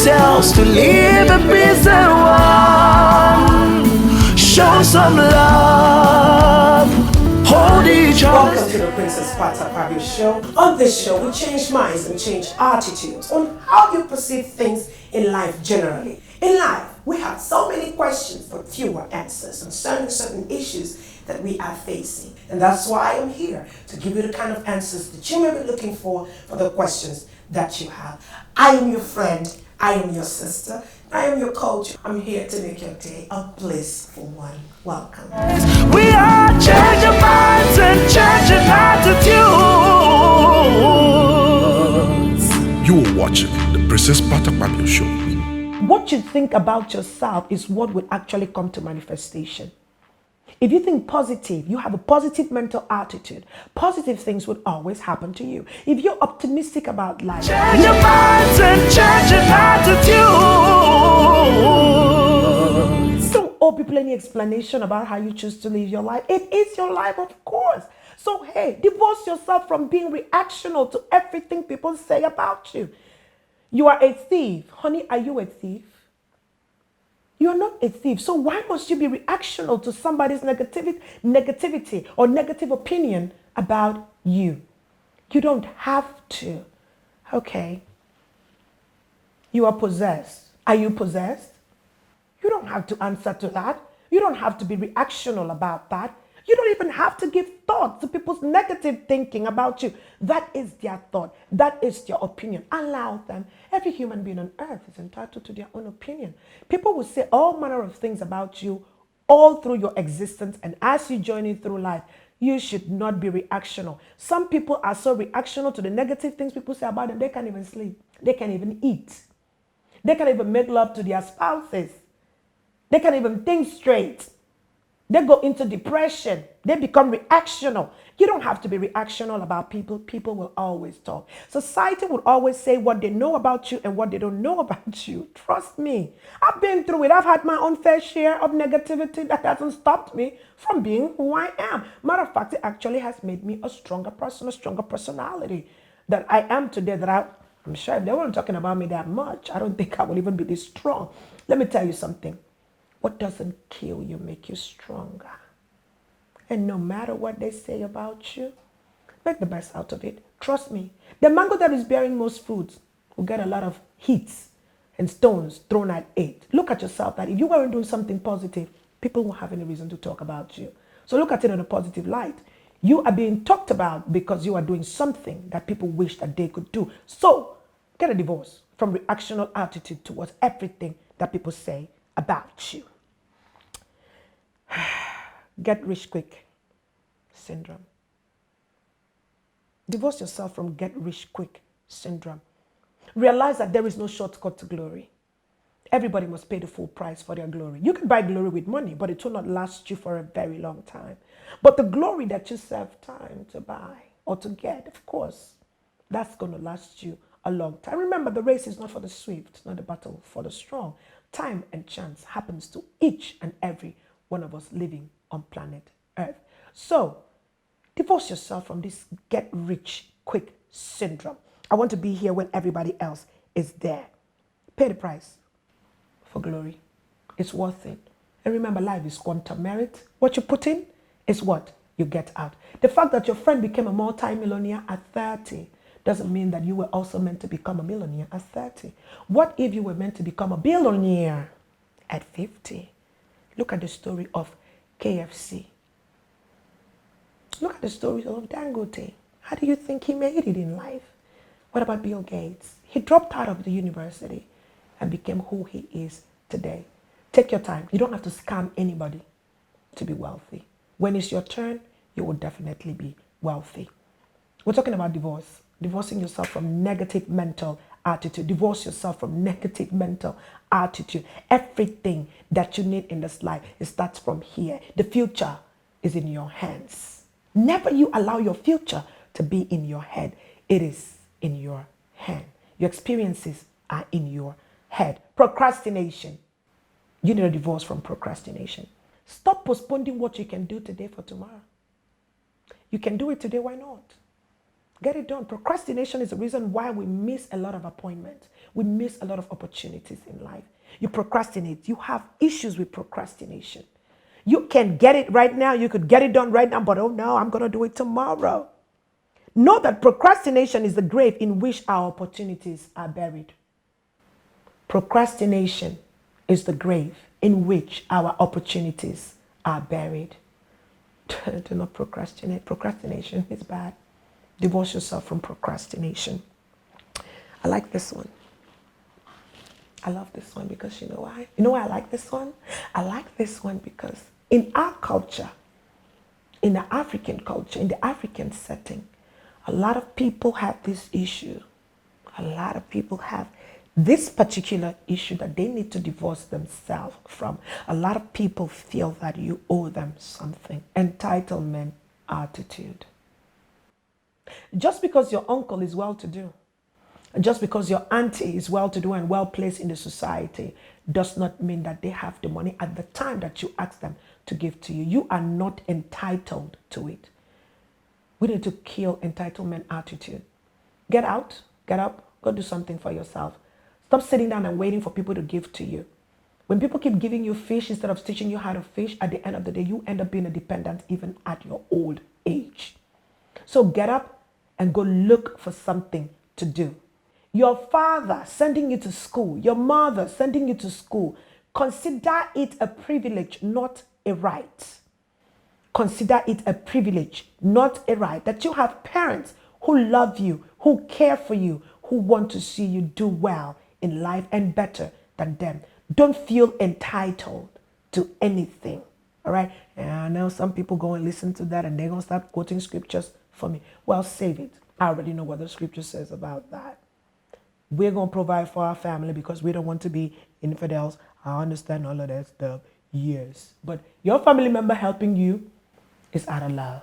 yourselves to leave the prison wall. Show some love. Hold each other. Welcome to the Princess Pat Akpabio Show. On this show, we change minds and change attitudes on how you perceive things in life generally. In life, we have so many questions but fewer answers concerning certain issues that we are facing. And that's why I'm here, to give you the kind of answers that you may be looking for the questions that you have. I am your friend, I am your sister, I am your coach. I'm here to make your day a blissful one. Welcome. We are changing minds and changing attitudes. You are watching the Princess Pat Akpabio Show. What you think about yourself is what will actually come to manifestation. If you think positive, you have a positive mental attitude, positive things would always happen to you. If you're optimistic about life, change your minds and change your attitudes. Don't owe people any explanation about how you choose to live your life. It is your life, of course. So hey, divorce yourself from being reactional to everything people say about you. You are a thief. Honey, are you a thief? You are not a thief. So why must you be reactional to somebody's negativity or negative opinion about you? You don't have to. Okay. You are possessed. Are you possessed? You don't have to answer to that. You don't have to be reactional about that. You don't even have to give thought to people's negative thinking about you. That is their thought. That is their opinion. Allow them. Every human being on earth is entitled to their own opinion. People will say all manner of things about you all through your existence, and as you journey through life, you should not be reactional. Some people are so reactional to the negative things people say about them, they can't even sleep. They can't even eat. They can't even make love to their spouses. They can't even think straight. They go into depression. They become reactional. You don't have to be reactional about people. People will always talk. Society would always say what they know about you and what they don't know about you. Trust me. I've been through it. I've had my own fair share of negativity that hasn't stopped me from being who I am. Matter of fact, it actually has made me a stronger person, a stronger personality that I am today. I'm sure if they weren't talking about me that much, I don't think I would even be this strong. Let me tell you something. What doesn't kill you make you stronger. And no matter what they say about you, make the best out of it. Trust me. The mango that is bearing most fruits will get a lot of hits and stones thrown at it. Look at yourself that if you weren't doing something positive, people won't have any reason to talk about you. So look at it in a positive light. You are being talked about because you are doing something that people wish that they could do. So get a divorce from reactional attitude towards everything that people say about you. Get rich quick syndrome. Divorce yourself from get rich quick syndrome. Realize that there is no shortcut to glory. Everybody must pay the full price for their glory. You can buy glory with money, but it will not last you for a very long time. But the glory that you serve time to buy or to get, of course, that's going to last you a long time. Remember, the race is not for the swift, not the battle for the strong. Time and chance happens to each and every one of us living on planet Earth. So, divorce yourself from this get rich quick syndrome. I want to be here when everybody else is there. Pay the price for glory. It's worth it. And remember, life is quantum merit. What you put in is what you get out. The fact that your friend became a multi-millionaire at 30 doesn't mean that you were also meant to become a millionaire at 30. What if you were meant to become a billionaire at 50? Look at the story of KFC. Look at the story of Dangote. How do you think he made it in life? What about Bill Gates? He dropped out of the university and became who he is today. Take your time. You don't have to scam anybody to be wealthy. When it's your turn, you will definitely be wealthy. We're talking about divorce. Divorcing yourself from negative mental attitude. Divorce yourself from negative mental attitude. Everything that you need in this life, it starts from here. The future is in your hands. Never you allow your future to be in your head. It is in your hand. Your experiences are in your head. Procrastination. You need a divorce from procrastination. Stop postponing what you can do today for tomorrow. You can do it today, why not? Get it done. Procrastination is the reason why we miss a lot of appointments. We miss a lot of opportunities in life. You procrastinate. You have issues with procrastination. You can get it right now. You could get it done right now, but oh no, I'm going to do it tomorrow. Know that procrastination is the grave in which our opportunities are buried. Procrastination is the grave in which our opportunities are buried. Do not procrastinate. Procrastination is bad. Divorce yourself from procrastination. I like this one. I love this one because you know why? You know why I like this one? I like this one because in our culture, in the African culture, in the African setting, a lot of people have this issue. A lot of people have this particular issue that they need to divorce themselves from. A lot of people feel that you owe them something. Entitlement attitude. Just because your uncle is well-to-do, just because your auntie is well-to-do and well-placed in the society, does not mean that they have the money at the time that you ask them to give to you. You are not entitled to it. We need to kill entitlement attitude. Get out, get up, go do something for yourself. Stop sitting down and waiting for people to give to you. When people keep giving you fish instead of teaching you how to fish, at the end of the day, you end up being a dependent even at your old age. So get up and go look for something to do. Your father sending you to school, your mother sending you to school, consider it a privilege, not a right. Consider it a privilege, not a right, that you have parents who love you, who care for you, who want to see you do well in life and better than them. Don't feel entitled to anything, all right? And I know some people go and listen to that and they're going to start quoting scriptures for me. Well, save it. I already know what the scripture says about that. We're going to provide for our family because we don't want to be infidels. I understand all of that stuff. Yes. But your family member helping you is out of love.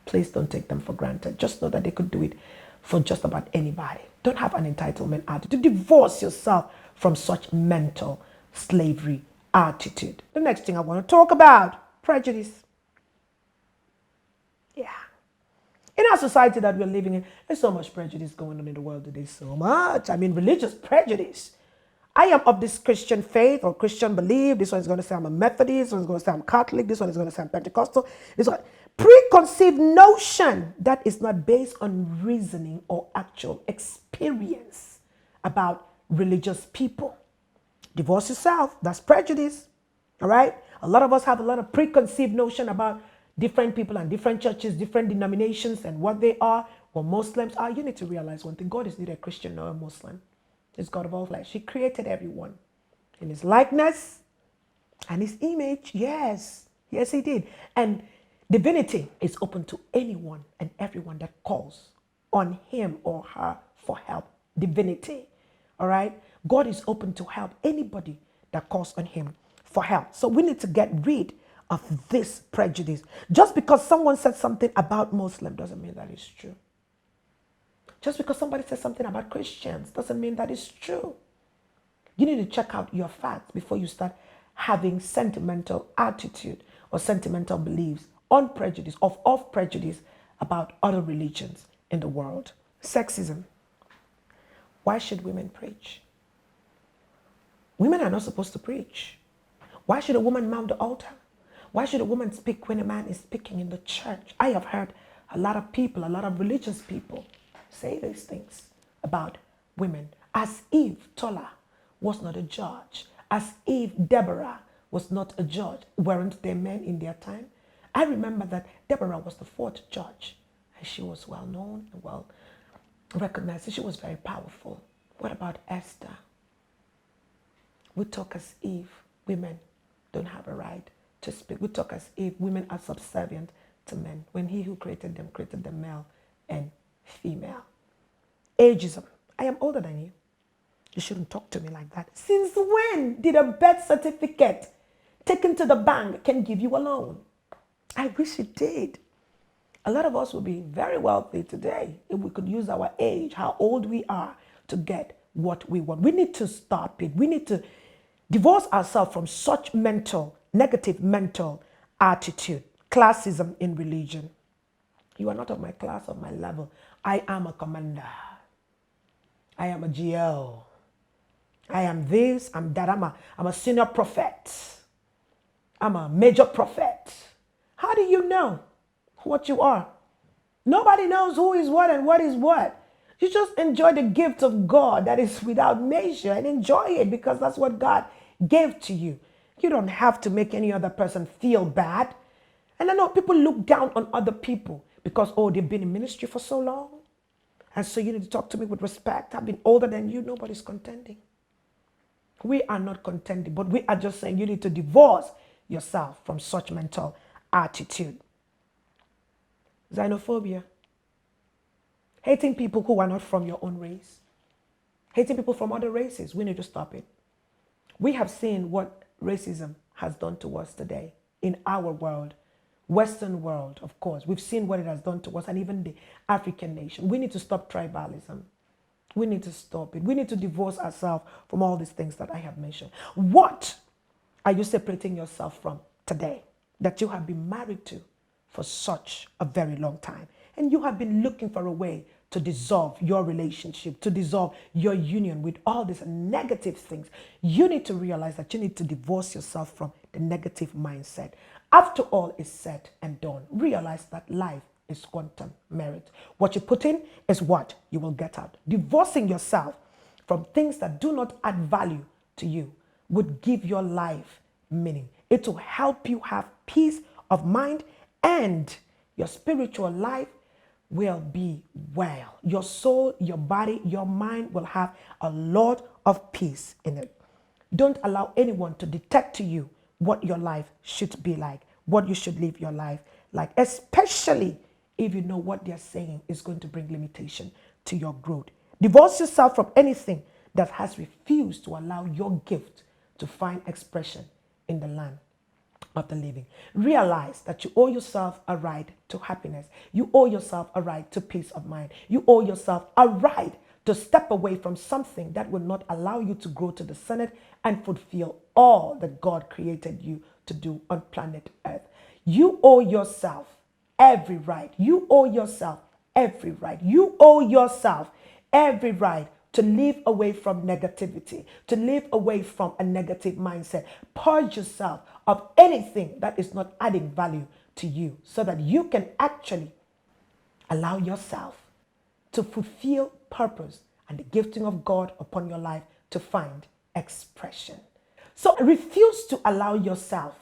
Please don't take them for granted. Just know that they could do it for just about anybody. Don't have an entitlement attitude. Divorce yourself from such mental slavery attitude. The next thing I want to talk about, prejudice. Yeah. In our society that we're living in, there's so much prejudice going on in the world today. So much. I mean, religious prejudice. I am of this Christian faith or Christian belief. This one is going to say I'm a Methodist. This one is going to say I'm Catholic. This one is going to say I'm Pentecostal. This one, preconceived notion that is not based on reasoning or actual experience about religious people. Divorce yourself. That's prejudice. All right? A lot of us have a lot of preconceived notion about different people and different churches, different denominations and what they are, what Muslims are. You need to realize one thing. God is neither a Christian nor a Muslim. He's God of all flesh. He created everyone in his likeness and his image. Yes. Yes, he did. And divinity is open to anyone and everyone that calls on him or her for help. Divinity. All right? God is open to help anybody that calls on him for help. So we need to get rid of this prejudice. Just because someone said something about Muslim doesn't mean that it's true. Just because somebody says something about Christians doesn't mean that it's true. You need to check out your facts before you start having sentimental attitude or sentimental beliefs on prejudice, of prejudice about other religions in the world. Sexism. Why should women preach? Women are not supposed to preach. Why should a woman mount the altar? Why should a woman speak when a man is speaking in the church? I have heard a lot of people, a lot of religious people say these things about women as if Tola was not a judge, as if Deborah was not a judge. Weren't there men in their time? I remember that Deborah was the fourth judge and she was well known and well recognized. She was very powerful. What about Esther? We talk as if women don't have a right to speak. We talk as if women are subservient to men when he who created them male and female. Ageism. I am older than you. You shouldn't talk to me like that. Since when did a birth certificate taken to the bank can give you a loan? I wish it did. A lot of us would be very wealthy today if we could use our age, how old we are, to get what we want. We need to stop it. We need to divorce ourselves from such negative mental attitude. Classism in religion. You are not of my class, of my level. I am a commander. I am a GL. I am this, I'm that. I'm a senior prophet. I'm a major prophet. How do you know what you are? Nobody knows who is what and what is what. You just enjoy the gift of God that is without measure and enjoy it because that's what God gave to you. You don't have to make any other person feel bad. And I know people look down on other people because, oh, they've been in ministry for so long. And so you need to talk to me with respect. I've been older than you. Nobody's contending. We are not contending, but we are just saying you need to divorce yourself from such mental attitude. Xenophobia. Hating people who are not from your own race. Hating people from other races. We need to stop it. We have seen what racism has done to us today in our world. Western world, of course. We've seen what it has done to us and even the African nation. We need to stop tribalism. We need to stop it. We need to divorce ourselves from all these things that I have mentioned. What are you separating yourself from today that you have been married to for such a very long time? And you have been looking for a way to dissolve your relationship, to dissolve your union with all these negative things. You need to realize that you need to divorce yourself from the negative mindset. After all is said and done, realize that life is quantum merit. What you put in is what you will get out. Divorcing yourself from things that do not add value to you would give your life meaning. It will help you have peace of mind and your spiritual life will be well. Your soul, your body, your mind will have a lot of peace in it. Don't allow anyone to dictate to you what your life should be like, what you should live your life like, especially if you know what they're saying is going to bring limitation to your growth. Divorce yourself from anything that has refused to allow your gift to find expression in the land of the living. Realize that you owe yourself a right to happiness. You owe yourself a right to peace of mind. You owe yourself a right to step away from something that will not allow you to grow to the zenith and fulfill all that God created you to do on planet Earth. You owe yourself every right. You owe yourself every right. You owe yourself every right to live away from negativity, to live away from a negative mindset. Purge yourself of anything that is not adding value to you so that you can actually allow yourself to fulfill purpose and the gifting of God upon your life to find expression. So refuse to allow yourself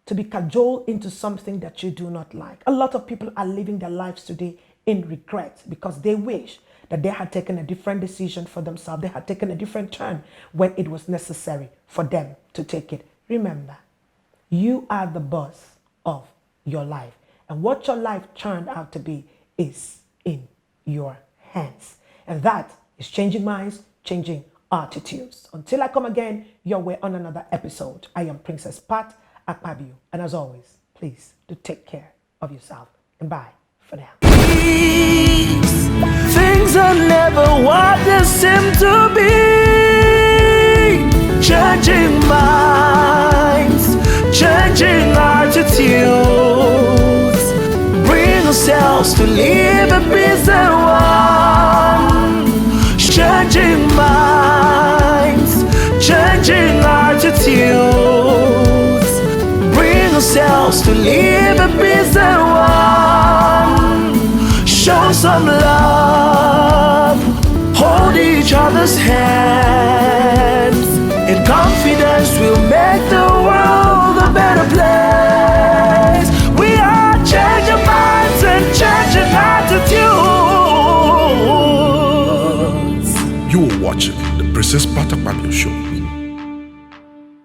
to be cajoled into something that you do not like. A lot of people are living their lives today in regret because they wish that they had taken a different decision for themselves. They had taken a different turn when it was necessary for them to take it. Remember, you are the boss of your life. And what your life turned out to be is in your hands. And that is changing minds, changing attitudes. Until I come again your way on another episode, I am Princess Pat Akpabio. And as always, please do take care of yourself. And bye for now. Things are never what they seem to be. Changing minds, changing attitudes. Bring ourselves to live a peace and one. Changing minds, changing attitudes. Bring ourselves to live a peace and one. Show some love, hold each other's hands. In confidence we'll make the world a better place. We are changing minds and changing attitudes. You are watching the Princess Pat Akpabio Show.